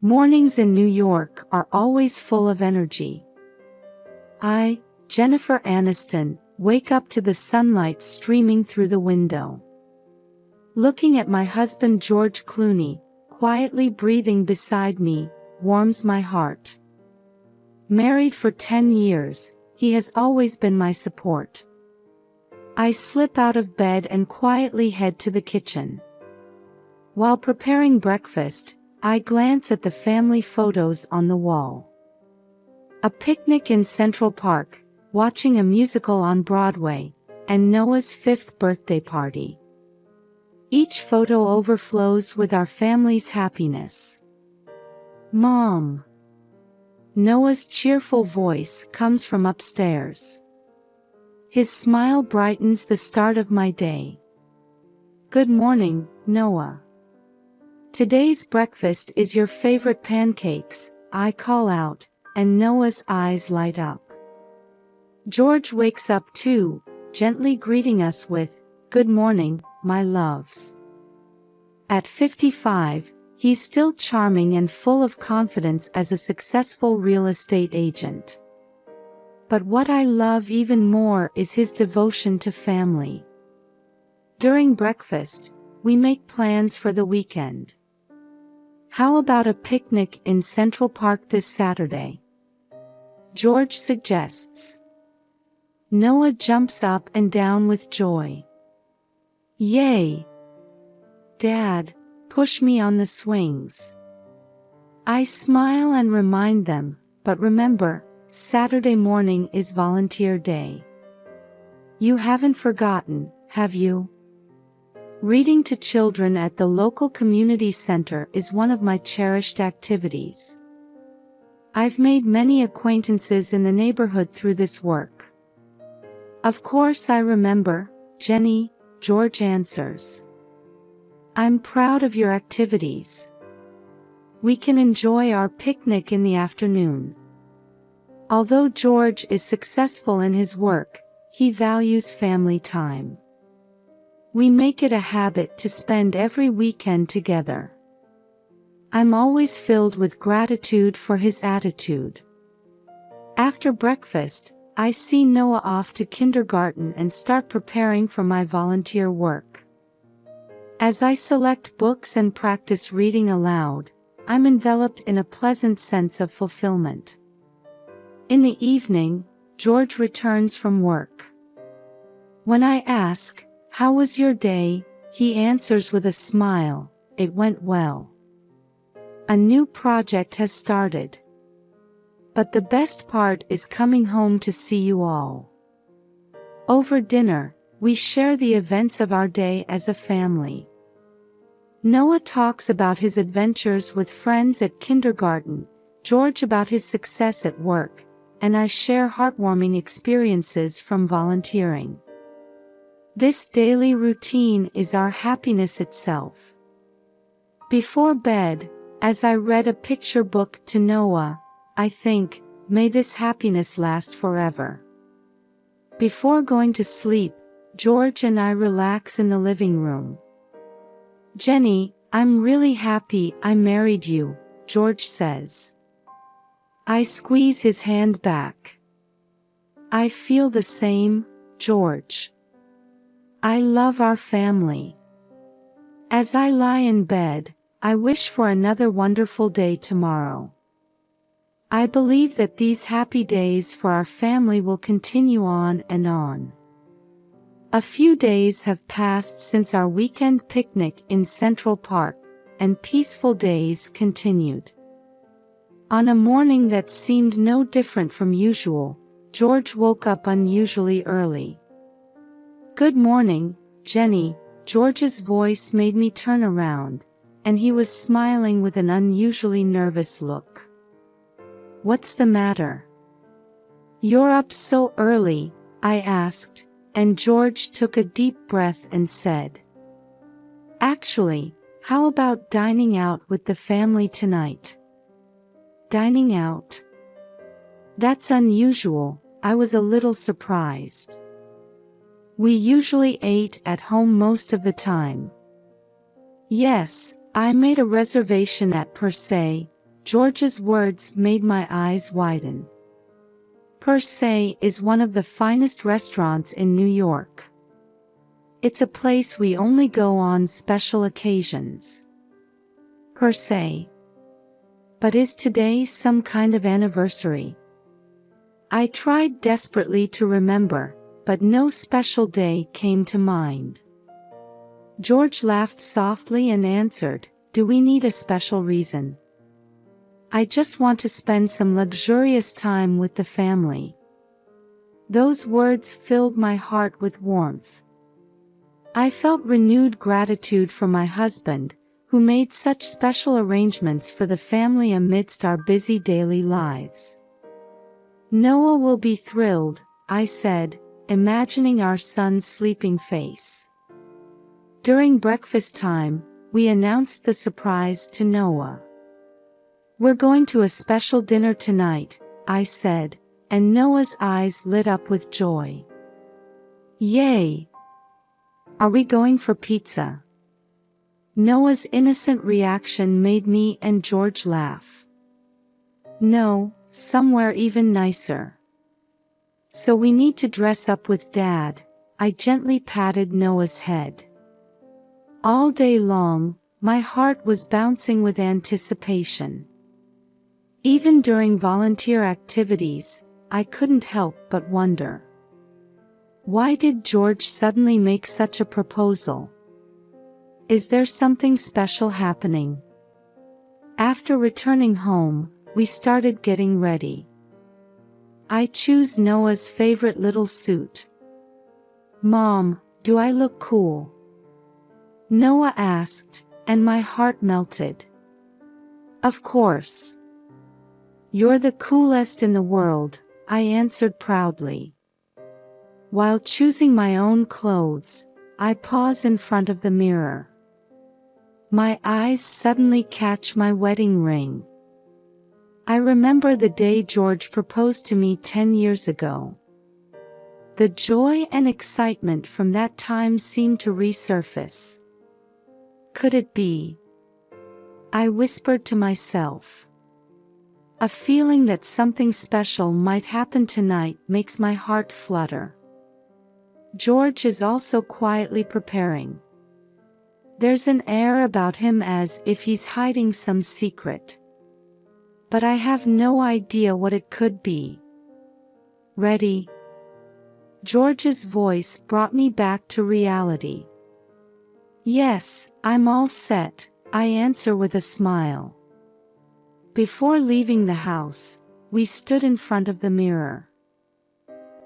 Mornings in New York are always full of energy. I, Jennifer Aniston, wake up to the sunlight streaming through the window. Looking at my husband George Clooney, quietly breathing beside me, warms my heart. Married for 10 years, he has always been my support. I slip out of bed and quietly head to the kitchen. While preparing breakfast, I glance at the family photos on the wall. A picnic in Central Park, watching a musical on Broadway, and Noah's 5th birthday party. Each photo overflows with our family's happiness. Mom! Noah's cheerful voice comes from upstairs. His smile brightens the start of my day. Good morning, Noah. Today's breakfast is your favorite pancakes, I call out, and Noah's eyes light up. George wakes up too, gently greeting us with, "Good morning, my loves." At 55, he's still charming and full of confidence as a successful real estate agent. But what I love even more is his devotion to family. During breakfast, we make plans for the weekend. How about a picnic in Central Park this Saturday? George suggests. Noah jumps up and down with joy. Yay! Dad, push me on the swings. I smile and remind them, but remember, Saturday morning is volunteer day. You haven't forgotten, have you? Reading to children at the local community center is one of my cherished activities. I've made many acquaintances in the neighborhood through this work. Of course I remember, Jenny, George answers. I'm proud of your activities. We can enjoy our picnic in the afternoon. Although George is successful in his work, he values family time. We make it a habit to spend every weekend together. I'm always filled with gratitude for his attitude. After breakfast, I see Noah off to kindergarten and start preparing for my volunteer work. As I select books and practice reading aloud, I'm enveloped in a pleasant sense of fulfillment. In the evening, George returns from work. When I ask, "How was your day?" he answers with a smile, "It went well. A new project has started. But the best part is coming home to see you all." Over dinner, we share the events of our day as a family. Noah talks about his adventures with friends at kindergarten, George about his success at work, and I share heartwarming experiences from volunteering. This daily routine is our happiness itself. Before bed, as I read a picture book to Noah, I think, may this happiness last forever. Before going to sleep, George and I relax in the living room. Jenny, I'm really happy I married you, George says. I squeeze his hand back. I feel the same, George. I love our family. As I lie in bed, I wish for another wonderful day tomorrow. I believe that these happy days for our family will continue on and on. A few days have passed since our weekend picnic in Central Park, and peaceful days continued. On a morning that seemed no different from usual, George woke up unusually early. Good morning, Jenny, George's voice made me turn around, and he was smiling with an unusually nervous look. What's the matter? You're up so early, I asked, and George took a deep breath and said, Actually, how about dining out with the family tonight? Dining out? That's unusual, I was a little surprised. We usually ate at home most of the time. Yes, I made a reservation at Per Se, George's words made my eyes widen. Per se is one of the finest restaurants in New York. It's a place we only go on special occasions. Per se. But is today some kind of anniversary? I tried desperately to remember, but no special day came to mind. George laughed softly and answered, "Do we need a special reason? I just want to spend some luxurious time with the family." Those words filled my heart with warmth. I felt renewed gratitude for my husband, who made such special arrangements for the family amidst our busy daily lives. "Noah will be thrilled," I said, imagining our son's sleeping face. During breakfast time, we announced the surprise to Noah. "We're going to a special dinner tonight," I said, and Noah's eyes lit up with joy. "Yay! Are we going for pizza?" Noah's innocent reaction made me and George laugh. "No, somewhere even nicer." "So we need to dress up with Dad," I gently patted Noah's head. All day long, my heart was bouncing with anticipation. Even during volunteer activities, I couldn't help but wonder. Why did George suddenly make such a proposal? Is there something special happening? After returning home, we started getting ready. I chose Noah's favorite little suit. "Mom, do I look cool?" Noah asked, and my heart melted. "Of course. You're the coolest in the world," I answered proudly. While choosing my own clothes, I pause in front of the mirror. My eyes suddenly catch my wedding ring. I remember the day George proposed to me 10 years ago. The joy and excitement from that time seemed to resurface. Could it be? I whispered to myself. A feeling that something special might happen tonight makes my heart flutter. George is also quietly preparing. There's an air about him as if he's hiding some secret. But I have no idea what it could be. "Ready?" George's voice brought me back to reality. "Yes, I'm all set," I answer with a smile. Before leaving the house, we stood in front of the mirror.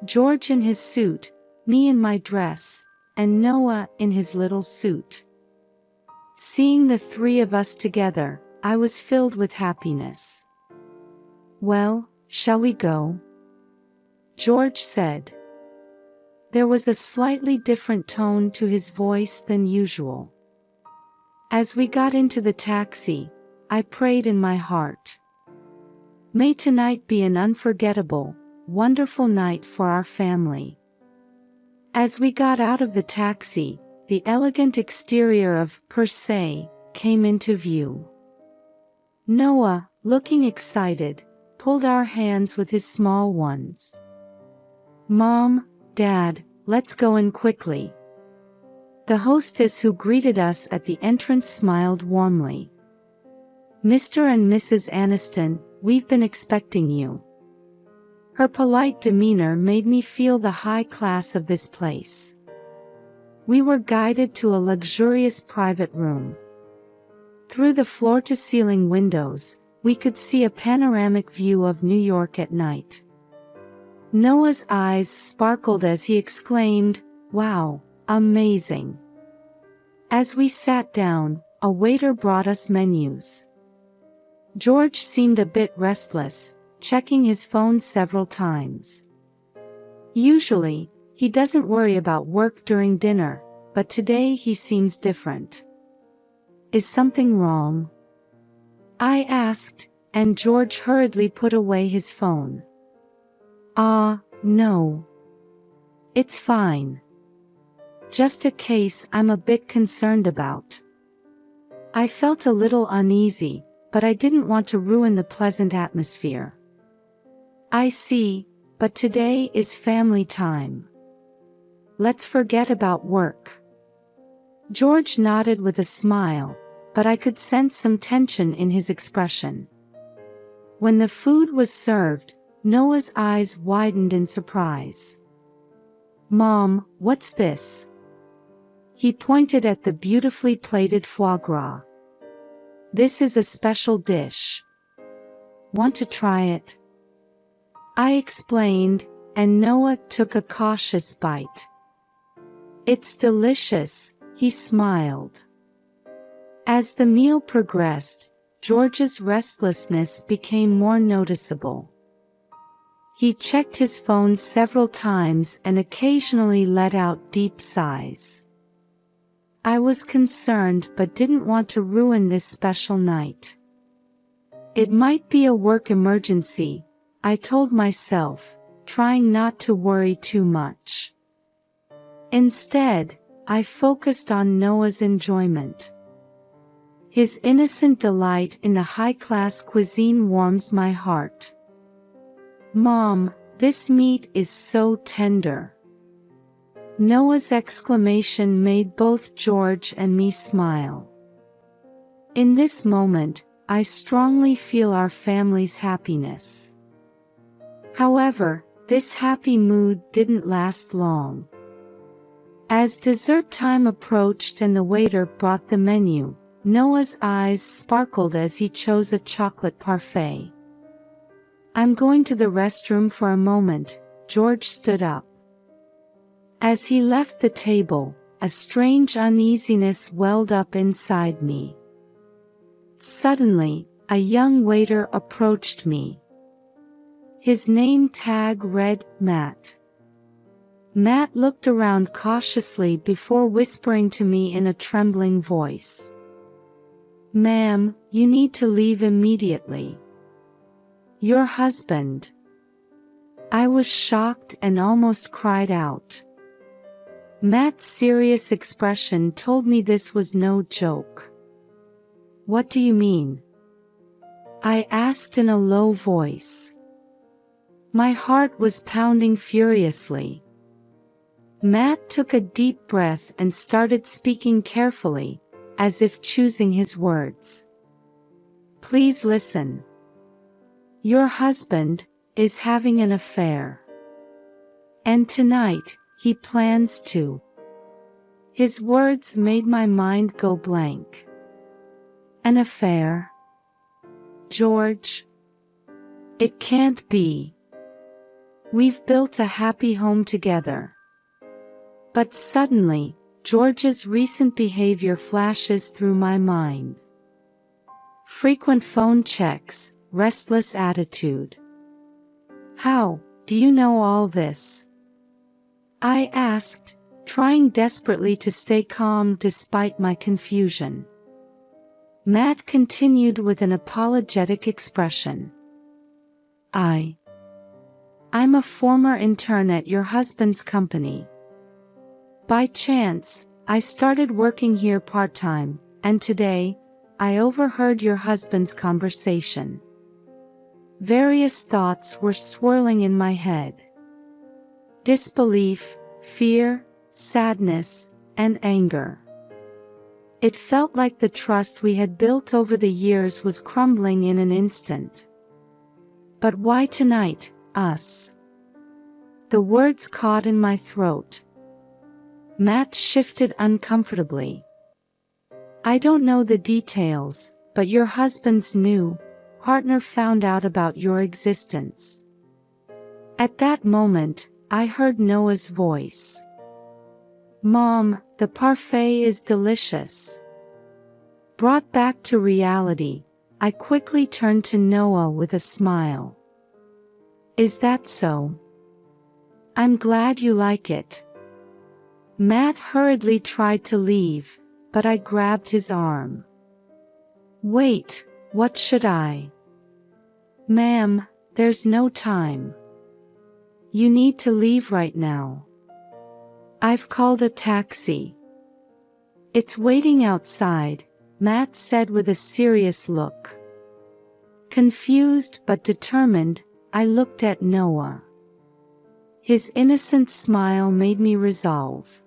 George in his suit, me in my dress, and Noah in his little suit. Seeing the three of us together, I was filled with happiness. "Well, shall we go?" George said. There was a slightly different tone to his voice than usual. As we got into the taxi, I prayed in my heart. May tonight be an unforgettable, wonderful night for our family. As we got out of the taxi, the elegant exterior of Per Se came into view. Noah, looking excited, pulled our hands with his small ones. "Mom, Dad, let's go in quickly." The hostess who greeted us at the entrance smiled warmly. "Mr. and Mrs. Aniston, we've been expecting you." Her polite demeanor made me feel the high class of this place. We were guided to a luxurious private room. Through the floor-to-ceiling windows, we could see a panoramic view of New York at night. Noah's eyes sparkled as he exclaimed, "Wow, amazing." As we sat down, a waiter brought us menus. George seemed a bit restless, checking his phone several times. Usually, he doesn't worry about work during dinner, but today he seems different. "Is something wrong?" I asked, and George hurriedly put away his phone. No. It's fine. Just a case I'm a bit concerned about." I felt a little uneasy, but I didn't want to ruin the pleasant atmosphere. I see, but today is family time. Let's forget about work. George nodded with a smile, but I could sense some tension in his expression. When the food was served, Noah's eyes widened in surprise. "Mom, what's this?" He pointed at the beautifully plated foie gras. "This is a special dish. Want to try it?" I explained, and Noah took a cautious bite. "It's delicious," he smiled. As the meal progressed, George's restlessness became more noticeable. He checked his phone several times and occasionally let out deep sighs. I was concerned but didn't want to ruin this special night. It might be a work emergency, I told myself, trying not to worry too much. Instead, I focused on Noah's enjoyment. His innocent delight in the high-class cuisine warms my heart. "Mom, this meat is so tender." Noah's exclamation made both George and me smile. In this moment, I strongly feel our family's happiness. However, this happy mood didn't last long. As dessert time approached and the waiter brought the menu, Noah's eyes sparkled as he chose a chocolate parfait. "I'm going to the restroom for a moment," George stood up. As he left the table, a strange uneasiness welled up inside me. Suddenly, a young waiter approached me. His name tag read Matt. Matt looked around cautiously before whispering to me in a trembling voice. "Ma'am, you need to leave immediately. Your husband." I was shocked and almost cried out. Matt's serious expression told me this was no joke. "What do you mean?" I asked in a low voice. My heart was pounding furiously. Matt took a deep breath and started speaking carefully, as if choosing his words. "Please listen. Your husband is having an affair. And tonight, he plans to." His words made my mind go blank. "An affair? George? It can't be. We've built a happy home together." But suddenly, George's recent behavior flashes through my mind. Frequent phone checks, restless attitude. "How do you know all this?" I asked, trying desperately to stay calm despite my confusion. Matt continued with an apologetic expression. I'm a former intern at your husband's company. By chance, I started working here part-time, and today, I overheard your husband's conversation." Various thoughts were swirling in my head. Disbelief, fear, sadness, and anger. It felt like the trust we had built over the years was crumbling in an instant. But why tonight, us? The words caught in my throat. Matt shifted uncomfortably. "I don't know the details, but your husband's new partner found out about your existence." At that moment, I heard Noah's voice. "Mom, the parfait is delicious." Brought back to reality, I quickly turned to Noah with a smile. "Is that so? I'm glad you like it." Matt hurriedly tried to leave, but I grabbed his arm. "Wait, what should I?" "Ma'am, there's no time. You need to leave right now. I've called a taxi. It's waiting outside," Matt said with a serious look. Confused but determined, I looked at Noah. His innocent smile made me resolve.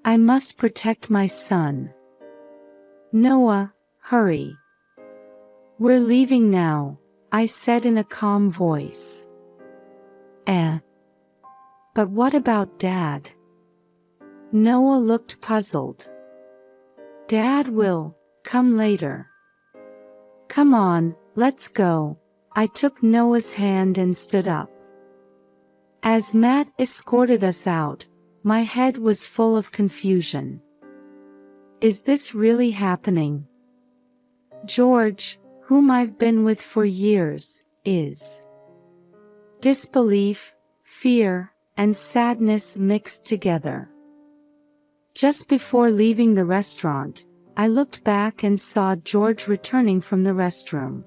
I must protect my son. Noah, hurry. We're leaving now, I said in a calm voice. But what about Dad? Noah looked puzzled. Dad will come later. Come on, let's go. I took Noah's hand and stood up. As Matt escorted us out, my head was full of confusion. Is this really happening? George, whom I've been with for years, is. Disbelief, fear, and sadness mixed together. Just before leaving the restaurant, I looked back and saw George returning from the restroom.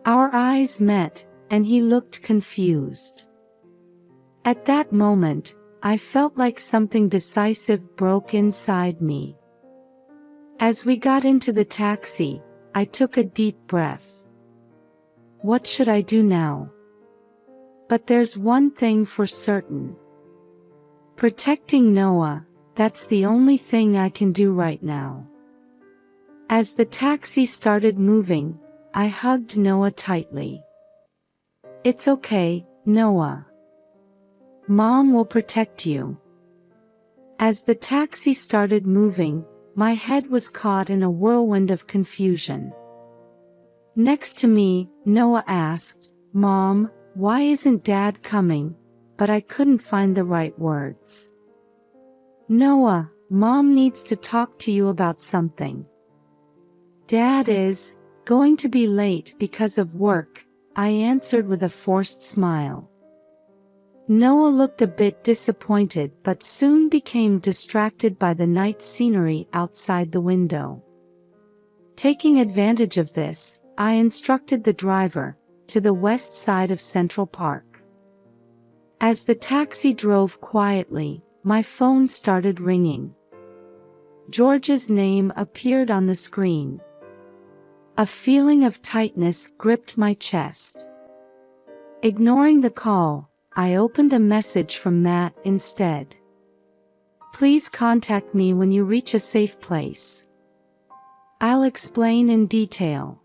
Our eyes met, and he looked confused. At that moment, I felt like something decisive broke inside me. As we got into the taxi, I took a deep breath. What should I do now? But there's one thing for certain. Protecting Noah, that's the only thing I can do right now. As the taxi started moving, I hugged Noah tightly. It's okay, Noah. Mom will protect you. As the taxi started moving, my head was caught in a whirlwind of confusion. Next to me, Noah asked, Mom, why isn't Dad coming? But I couldn't find the right words. Noah, Mom needs to talk to you about something. Dad is going to be late because of work, I answered with a forced smile. Noah looked a bit disappointed but soon became distracted by the night scenery outside the window. Taking advantage of this, I instructed the driver to the west side of Central Park. As the taxi drove quietly, my phone started ringing. George's name appeared on the screen. A feeling of tightness gripped my chest. Ignoring the call, I opened a message from Matt instead. Please contact me when you reach a safe place. I'll explain in detail.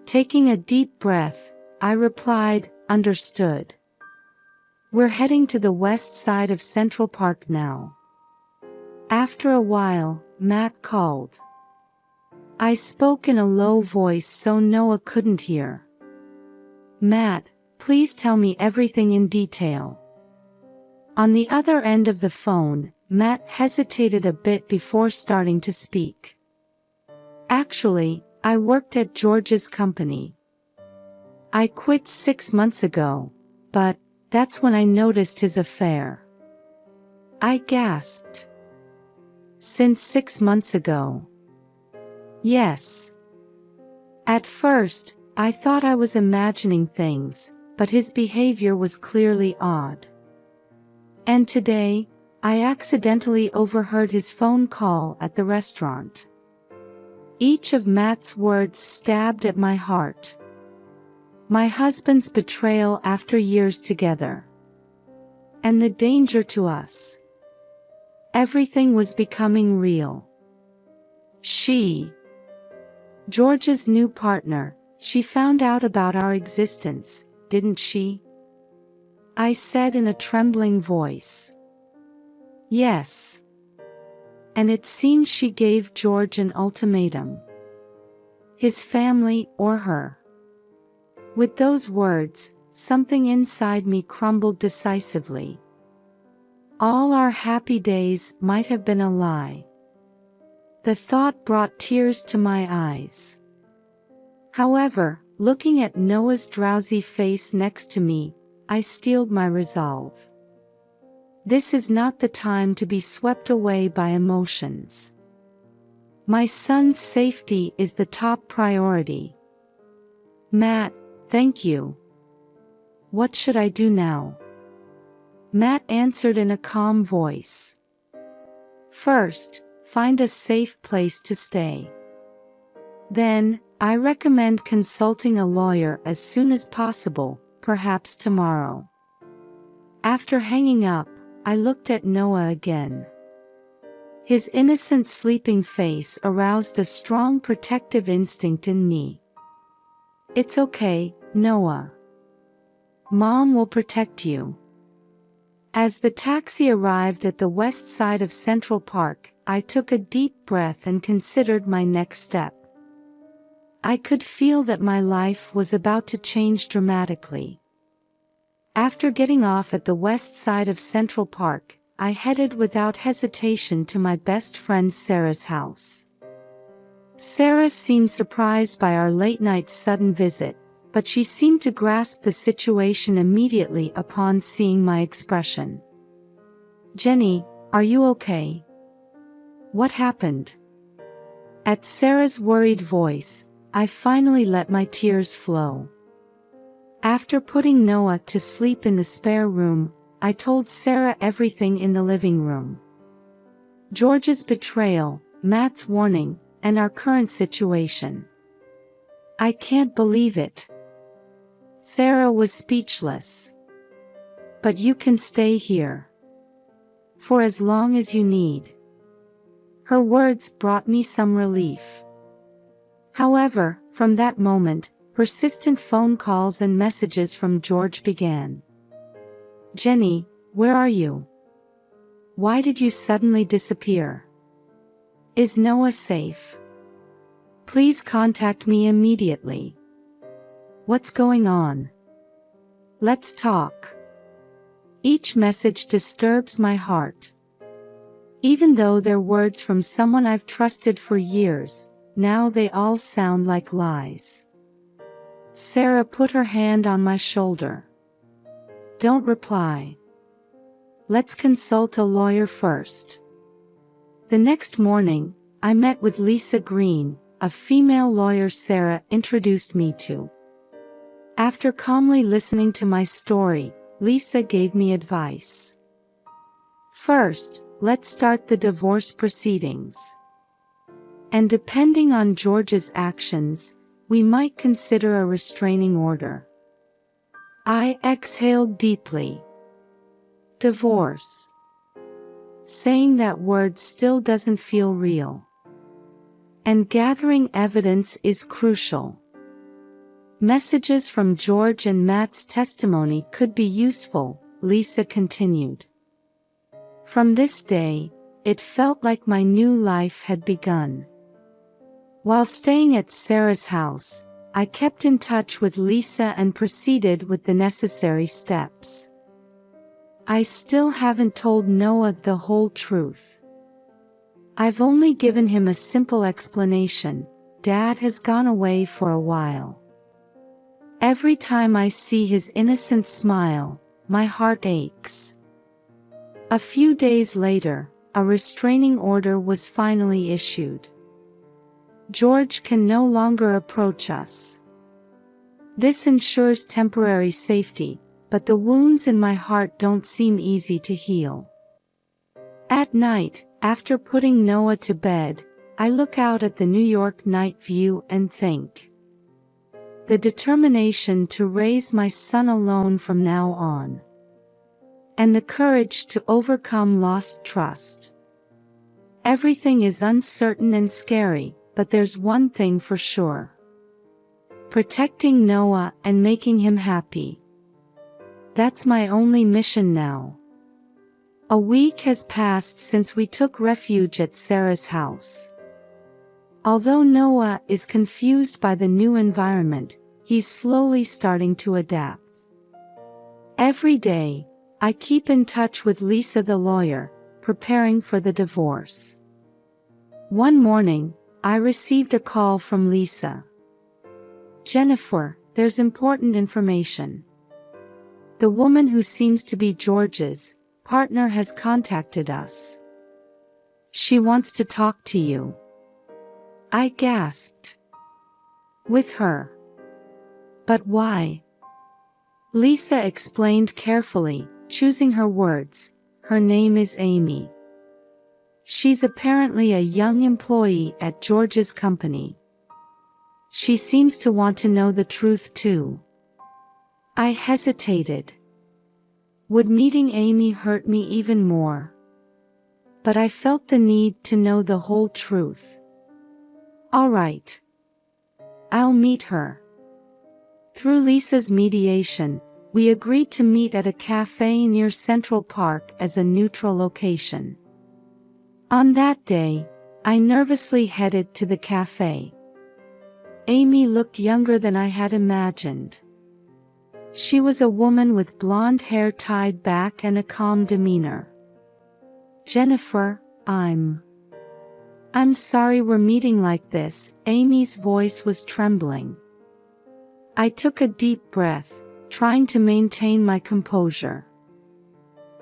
Taking a deep breath, I replied, understood. We're heading to the west side of Central Park now. After a while, Matt called. I spoke in a low voice so Noah couldn't hear. Matt, please tell me everything in detail. On the other end of the phone, Matt hesitated a bit before starting to speak. Actually, I worked at George's company. I quit 6 months ago, but that's when I noticed his affair. I gasped. Since 6 months ago? Yes. At first, I thought I was imagining things, but his behavior was clearly odd. And today, I accidentally overheard his phone call at the restaurant. Each of Matt's words stabbed at my heart. My husband's betrayal after years together. And the danger to us. Everything was becoming real. George's new partner, she found out about our existence, didn't she? I said in a trembling voice. Yes. And it seems she gave George an ultimatum. His family or her. With those words, something inside me crumbled decisively. All our happy days might have been a lie. The thought brought tears to my eyes. However, looking at Noah's drowsy face next to me, I steeled my resolve. This is not the time to be swept away by emotions. My son's safety is the top priority. Matt, thank you. What should I do now? Matt answered in a calm voice. First, find a safe place to stay. Then, I recommend consulting a lawyer as soon as possible, perhaps tomorrow. After hanging up, I looked at Noah again. His innocent sleeping face aroused a strong protective instinct in me. It's okay, Noah. Mom will protect you. As the taxi arrived at the west side of Central Park, I took a deep breath and considered my next step. I could feel that my life was about to change dramatically. After getting off at the west side of Central Park, I headed without hesitation to my best friend Sarah's house. Sarah seemed surprised by our late-night sudden visit, but she seemed to grasp the situation immediately upon seeing my expression. "Jenny, are you okay? What happened?" At Sarah's worried voice, I finally let my tears flow. After putting Noah to sleep in the spare room, I told Sarah everything in the living room. George's betrayal, Matt's warning, and our current situation. "I can't believe it." Sarah was speechless. "But you can stay here. For as long as you need." Her words brought me some relief. However, from that moment, persistent phone calls and messages from George began. "Jenny, where are you? Why did you suddenly disappear? Is Noah safe? Please contact me immediately. What's going on? Let's talk." Each message disturbs my heart. Even though they're words from someone I've trusted for years, now they all sound like lies. Sarah put her hand on my shoulder. "Don't reply. Let's consult a lawyer first." The next morning, I met with Lisa Green, a female lawyer Sarah introduced me to. After calmly listening to my story, Lisa gave me advice. "First, let's start the divorce proceedings. And depending on George's actions, we might consider a restraining order." I exhaled deeply. Divorce. Saying that word still doesn't feel real. And gathering evidence is crucial. Messages from George and Matt's testimony could be useful, Lisa continued. From this day, it felt like my new life had begun. While staying at Sarah's house, I kept in touch with Lisa and proceeded with the necessary steps. I still haven't told Noah the whole truth. I've only given him a simple explanation: Dad has gone away for a while. Every time I see his innocent smile, my heart aches. A few days later, a restraining order was finally issued. George can no longer approach us. This ensures temporary safety, but the wounds in my heart don't seem easy to heal. At night, after putting Noah to bed, I look out at the New York night view and think. The determination to raise my son alone from now on. And the courage to overcome lost trust. Everything is uncertain and scary, but there's one thing for sure. Protecting Noah and making him happy. That's my only mission now. A week has passed since we took refuge at Sarah's house. Although Noah is confused by the new environment, he's slowly starting to adapt. Every day, I keep in touch with Lisa the lawyer, preparing for the divorce. One morning, I received a call from Lisa. "Jennifer, there's important information. The woman who seems to be George's partner has contacted us. She wants to talk to you." I gasped. "With her? But why?" Lisa explained carefully, choosing her words. Her name is Amy. She's apparently a young employee at George's company. She seems to want to know the truth too. I hesitated. Would meeting Amy hurt me even more? But I felt the need to know the whole truth. All right. I'll meet her. Through Lisa's mediation, we agreed to meet at a cafe near Central Park as a neutral location. On that day, I nervously headed to the cafe. Amy looked younger than I had imagined. She was a woman with blonde hair tied back and a calm demeanor. Jennifer, I'm sorry we're meeting like this. Amy's voice was trembling. I took a deep breath, trying to maintain my composure.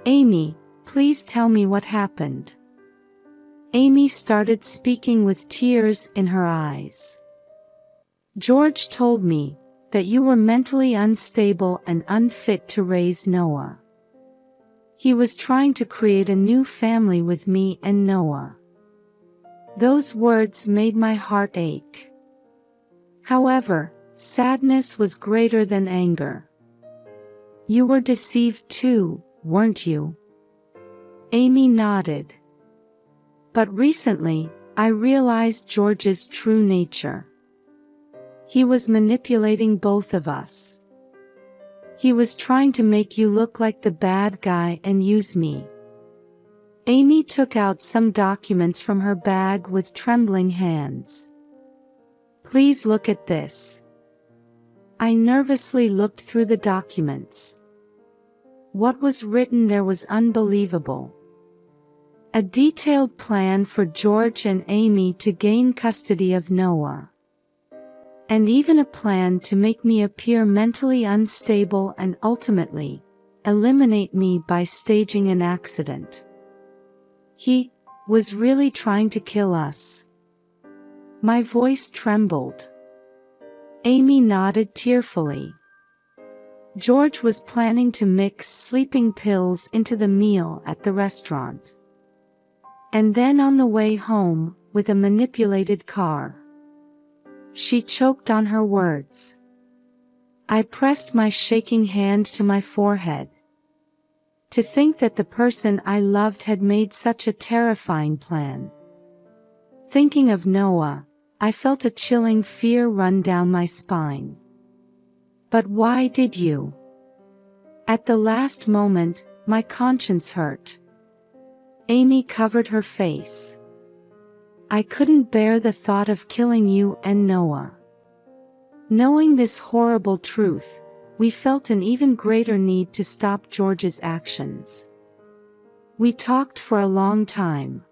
Amy, please tell me what happened. Amy started speaking with tears in her eyes. George told me that you were mentally unstable and unfit to raise Noah. He was trying to create a new family with me and Noah. Those words made my heart ache. However, sadness was greater than anger. You were deceived too, weren't you? Amy nodded. But recently, I realized George's true nature. He was manipulating both of us. He was trying to make you look like the bad guy and use me. Amy took out some documents from her bag with trembling hands. Please look at this. I nervously looked through the documents. What was written there was unbelievable. A detailed plan for George and Amy to gain custody of Noah. And even a plan to make me appear mentally unstable and ultimately eliminate me by staging an accident. He was really trying to kill us. My voice trembled. Amy nodded tearfully. George was planning to mix sleeping pills into the meal at the restaurant. And then on the way home, with a manipulated car. She choked on her words. I pressed my shaking hand to my forehead. To think that the person I loved had made such a terrifying plan. Thinking of Noah, I felt a chilling fear run down my spine. But why did you? At the last moment, my conscience hurt. Amy covered her face. I couldn't bear the thought of killing you and Noah. Knowing this horrible truth, we felt an even greater need to stop George's actions. We talked for a long time.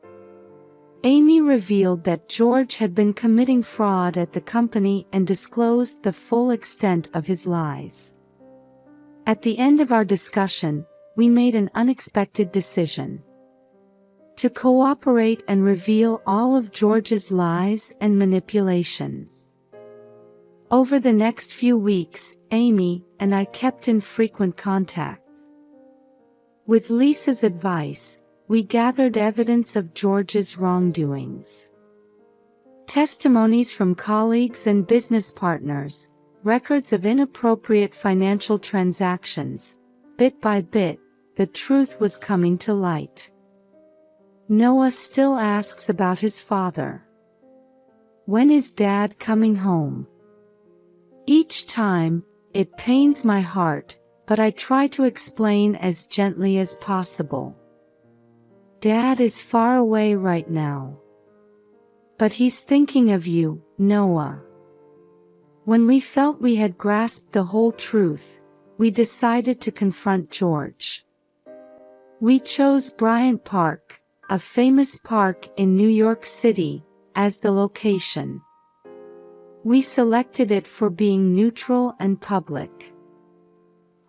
Amy revealed that George had been committing fraud at the company and disclosed the full extent of his lies. At the end of our discussion, we made an unexpected decision. To cooperate and reveal all of George's lies and manipulations. Over the next few weeks, Amy and I kept in frequent contact. With Lisa's advice, we gathered evidence of George's wrongdoings. Testimonies from colleagues and business partners, records of inappropriate financial transactions. Bit by bit, the truth was coming to light. Noah still asks about his father. When is Dad coming home? Each time, it pains my heart, but I try to explain as gently as possible. Dad is far away right now. But he's thinking of you, Noah. When we felt we had grasped the whole truth, we decided to confront George. We chose Bryant Park, a famous park in New York City, as the location. We selected it for being neutral and public.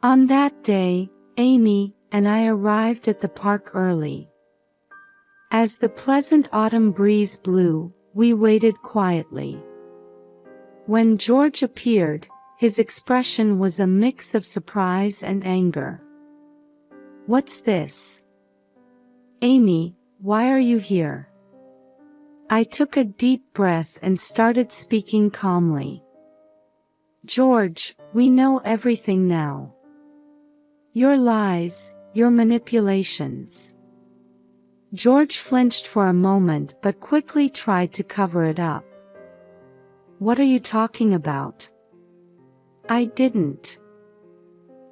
On that day, Amy and I arrived at the park early. As the pleasant autumn breeze blew, we waited quietly. When George appeared, his expression was a mix of surprise and anger. What's this? Amy, why are you here? I took a deep breath and started speaking calmly. George, we know everything now. Your lies, your manipulations. George flinched for a moment but quickly tried to cover it up. What are you talking about? I didn't.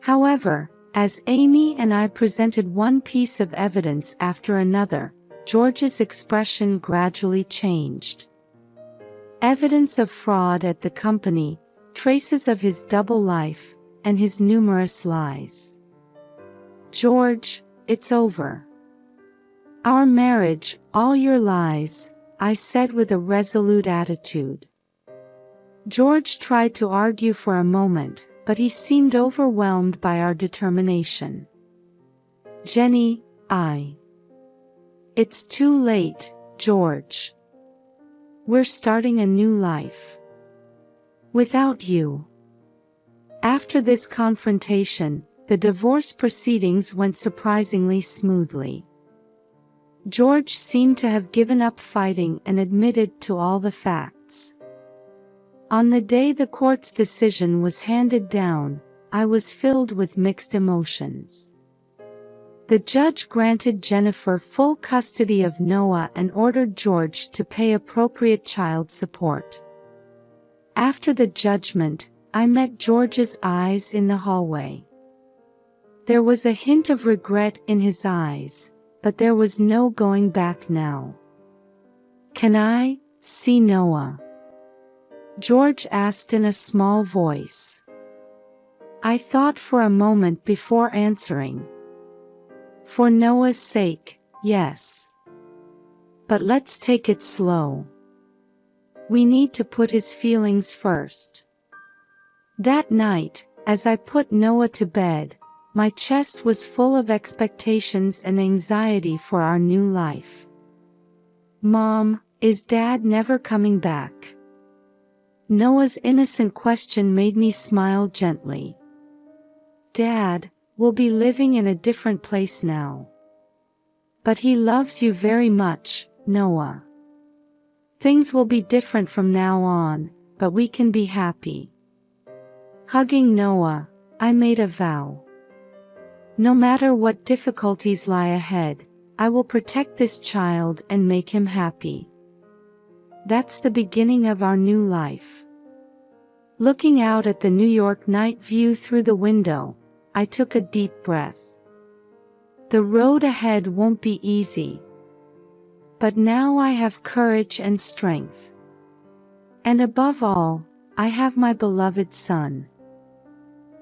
However, as Amy and I presented one piece of evidence after another, George's expression gradually changed. Evidence of fraud at the company, traces of his double life, and his numerous lies. George, it's over. Our marriage, all your lies, I said with a resolute attitude. George tried to argue for a moment, but he seemed overwhelmed by our determination. Jenny, It's too late, George. We're starting a new life. Without you. After this confrontation, the divorce proceedings went surprisingly smoothly. George seemed to have given up fighting and admitted to all the facts. On the day the court's decision was handed down, I was filled with mixed emotions. The judge granted Jennifer full custody of Noah and ordered George to pay appropriate child support. After the judgment, I met George's eyes in the hallway. There was a hint of regret in his eyes, but there was no going back now. Can I see Noah? George asked in a small voice. I thought for a moment before answering. For Noah's sake, yes. But let's take it slow. We need to put his feelings first. That night, as I put Noah to bed, my chest was full of expectations and anxiety for our new life. Mom, is Dad never coming back? Noah's innocent question made me smile gently. Dad, we'll be living in a different place now. But he loves you very much, Noah. Things will be different from now on, but we can be happy. Hugging Noah, I made a vow. No matter what difficulties lie ahead, I will protect this child and make him happy. That's the beginning of our new life. Looking out at the New York night view through the window, I took a deep breath. The road ahead won't be easy. But now I have courage and strength. And above all, I have my beloved son.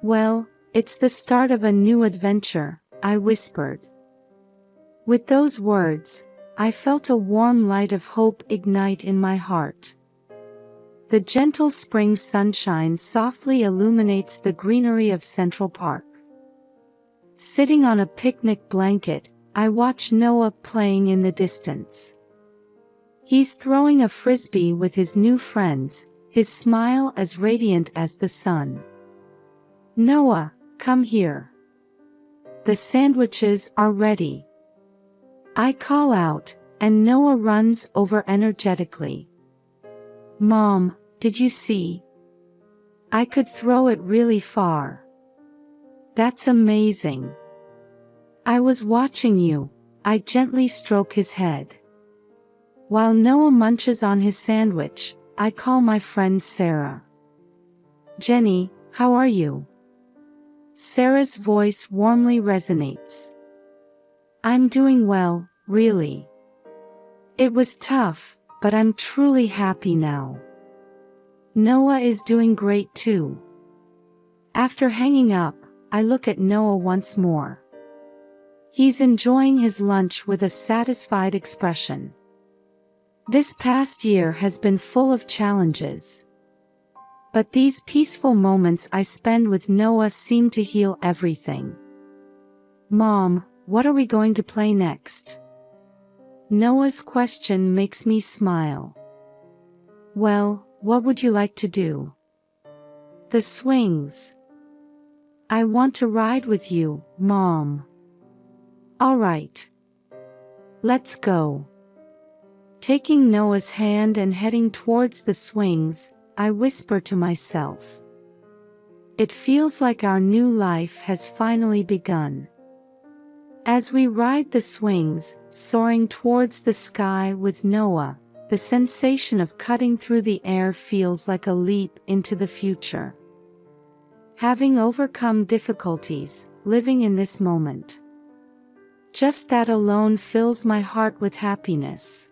Well, it's the start of a new adventure, I whispered. With those words, I felt a warm light of hope ignite in my heart. The gentle spring sunshine softly illuminates the greenery of Central Park. Sitting on a picnic blanket, I watch Noah playing in the distance. He's throwing a frisbee with his new friends, his smile as radiant as the sun. Noah, come here. The sandwiches are ready. I call out, and Noah runs over energetically. Mom, did you see? I could throw it really far. That's amazing. I was watching you, I gently stroke his head. While Noah munches on his sandwich, I call my friend Sarah. Jenny, how are you? Sarah's voice warmly resonates. I'm doing well, really. It was tough, but I'm truly happy now. Noah is doing great too. After hanging up, I look at Noah once more. He's enjoying his lunch with a satisfied expression. This past year has been full of challenges. But these peaceful moments I spend with Noah seem to heal everything. Mom, what are we going to play next? Noah's question makes me smile. Well, what would you like to do? The swings. I want to ride with you, Mom. All right. Let's go. Taking Noah's hand and heading towards the swings, I whisper to myself. It feels like our new life has finally begun. As we ride the swings, soaring towards the sky with Noah, the sensation of cutting through the air feels like a leap into the future. Having overcome difficulties, living in this moment. Just that alone fills my heart with happiness.